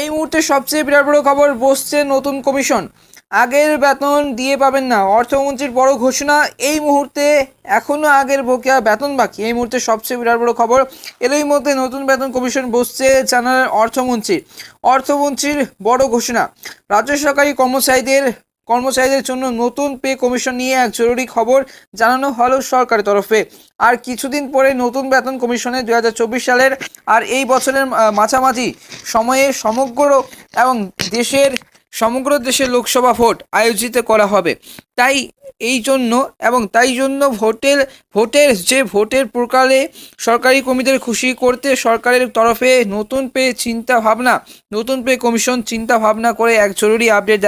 এই মুহূর্তে সবচেয়ে বিরাট বড় খবর, বসছে নতুন কমিশন। আগের বেতন দিয়ে পাবেন না, অর্থমন্ত্রীর বড় ঘোষণা। এই মুহূর্তে এখনো আগের বকেয়া বেতন বাকি। এই মুহূর্তে সবচেয়ে বিরাট বড় খবর, এরই মধ্যে নতুন বেতন কমিশন বসছে, জানালেন অর্থমন্ত্রীর বড় ঘোষণা। রাজ্য সরকারি কর্মচারীদের জন্য নতুন পে কমিশন নিয়ে এক জরুরি খবর জানানো হলো সরকারের তরফে। আর কিছুদিন পরে নতুন বেতন কমিশনে 2024 সালের আর এই বছরের মাঝামাঝি সময়ে সমগ্র দেশে লোকসভা ভোট আয়োজিত করা হবে। তাই জন্য ভোটের প্রকারে সরকারি কর্মীদের খুশি করতে সরকারের তরফে নতুন পে কমিশন চিন্তা ভাবনা করে এক জরুরি আপডেট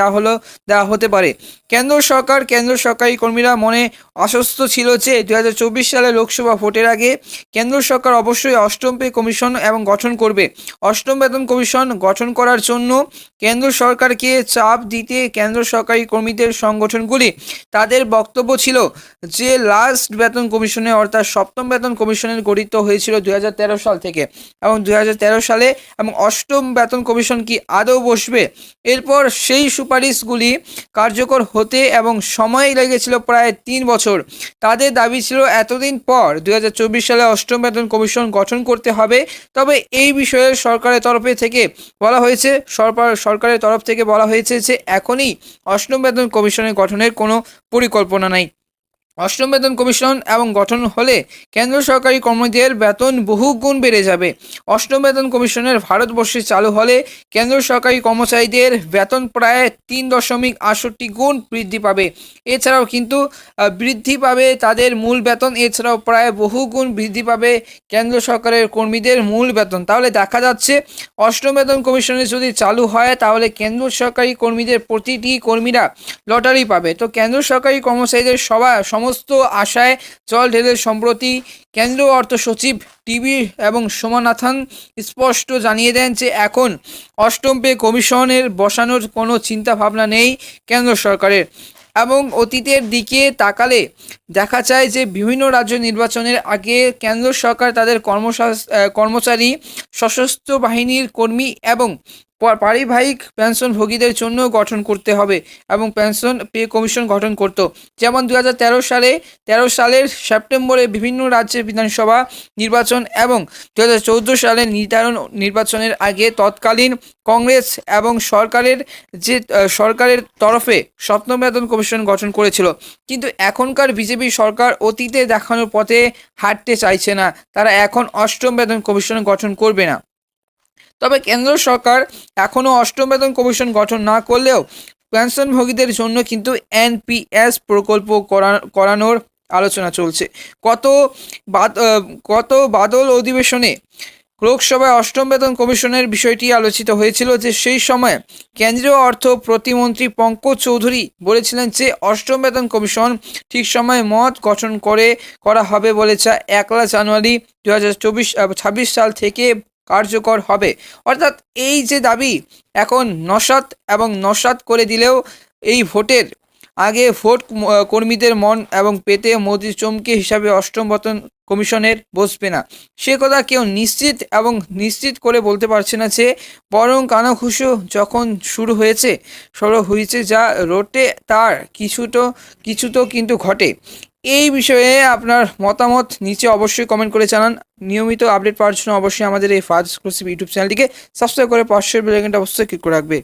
দেওয়া হতে পারে। কেন্দ্র সরকারি কর্মীরা মনে আশ্বস্ত ছিল যে 2024 সালে লোকসভা ভোটের আগে কেন্দ্র সরকার অবশ্যই অষ্টম পে কমিশন গঠন করবে। অষ্টম বেতন কমিশন গঠন করার জন্য কেন্দ্র সরকারকে চাপ দিতে কেন্দ্র সরকারি কর্মীদের সংগঠনগুলি তাদের বক্তব্য ছিল যে লাস্ট বেতন কমিশনে অর্থাৎ সপ্তম বেতন কমিশনের গঠিত হয়েছিল 2013 সাল থেকে, এবং 2013 সালে এবং অষ্টম বেতন কমিশন কি আদৌ বসবে। এরপর সেই সুপারিশগুলি কার্যকর হতে এবং সময় লেগেছিল প্রায় 3 বছর। তাদের দাবি ছিল এতদিন পর 2024 সালে অষ্টম বেতন কমিশন গঠন করতে হবে। তবে এই বিষয়ে সরকারের তরফ থেকে বলা হয়েছে যে এখনই অষ্টম বেতন কমিশনের গঠনের কোনো পরিকল্পনা নাই। অষ্টম বেতন কমিশন গঠন হলে কেন্দ্র সরকারি কর্মীদের বেতন বহু গুণ বেড়ে যাবে। অষ্টম বেতন কমিশনের ভারতবর্ষে চালু হলে কেন্দ্র সরকারি কর্মচারীদের বেতন প্রায় 3.68 গুণ বৃদ্ধি পাবে। এছাড়াও কিন্তু বৃদ্ধি পাবে তাদের মূল বেতন, এছাড়াও প্রায় বহু গুণ বৃদ্ধি পাবে কেন্দ্র সরকারের কর্মীদের মূল বেতন। তাহলে দেখা যাচ্ছে অষ্টম বেতন কমিশনে যদি চালু হয় তাহলে কেন্দ্র সরকারি কর্মীদের প্রতিটি কর্মীরা লটারি পাবে। তো কেন্দ্র সরকারি কর্মচারীদের সমস্ত আশায় জল ঢেলে সম্প্রতি কেন্দ্রীয় অর্থ সচিব টিবি এবং সোমনাথন স্পষ্ট জানিয়ে দেন যে এখন অষ্টম পে কমিশনের বসানোর কোনো চিন্তা ভাবনা নেই কেন্দ্র সরকারের। এবং অতীতের দিকে তাকালে দেখা যায় যে বিভিন্ন রাজ্য নির্বাচনের আগে কেন্দ্র সরকার তাদের কর্মচারী, সশস্ত্র বাহিনীর কর্মী এবং পারিবারিক পেনশনভোগীদের জন্য গঠন করতে হবে এবং পেনশন পে কমিশন গঠন করত। যেমন 2013 সালের সেপ্টেম্বরে বিভিন্ন রাজ্যের বিধানসভা নির্বাচন এবং 2014 সালের নির্বাচনের আগে তৎকালীন কংগ্রেস এবং সরকারের তরফে সপ্তম বেতন কমিশন গঠন করেছিল। কিন্তু এখনকার বিজেপি সরকার অতীতে দেখানোর পথে হাঁটতে চাইছে না, তারা এখন অষ্টম বেতন কমিশন গঠন করবে না। তবে কেন্দ্র সরকার এখনও অষ্টম বেতন কমিশন গঠন না করলেও পেনশনভোগীদের জন্য কিন্তু এনপিএস প্রকল্প করানোর আলোচনা চলছে। গত বাদল অধিবেশনে লোকসভায় অষ্টম বেতন কমিশনের বিষয়টি আলোচিত হয়েছিল যে সেই সময় কেন্দ্রীয় অর্থ প্রতিমন্ত্রী পঙ্কজ চৌধুরী বলেছিলেন যে অষ্টম বেতন কমিশন ঠিক সময়ে মত গঠন করা হবে বলে, যা 1 জানুয়ারি 2026 সাল থেকে কার্যকর হবে। অর্থাৎ এই যে দাবি এখন নস্যাৎ করে দিলেও এই ভোটের আগে কর্মীদের মন এবং পেতে মোদির চমকে হিসাবে অষ্টম বেতন কমিশনের বসবে না সে কথা কেউ নিশ্চিত করে বলতে পারছে না, যে বরং কানাঘুষো যখন শুরু হয়েছে যা রোটে তার কিছু তো কিন্তু ঘটে। এই বিষয়ে আপনার মতামত নিচে অবশ্যই কমেন্ট করে জানান। নিয়মিত আপডেট পাওয়ার জন্য অবশ্যই আমাদের এই ফার্স্ট এক্সক্লুসিভ ইউটিউব চ্যানেলটিকে সাবস্ক্রাইব করে পাশের বেল আইকনটা অবশ্যই ক্লিক করে রাখবে।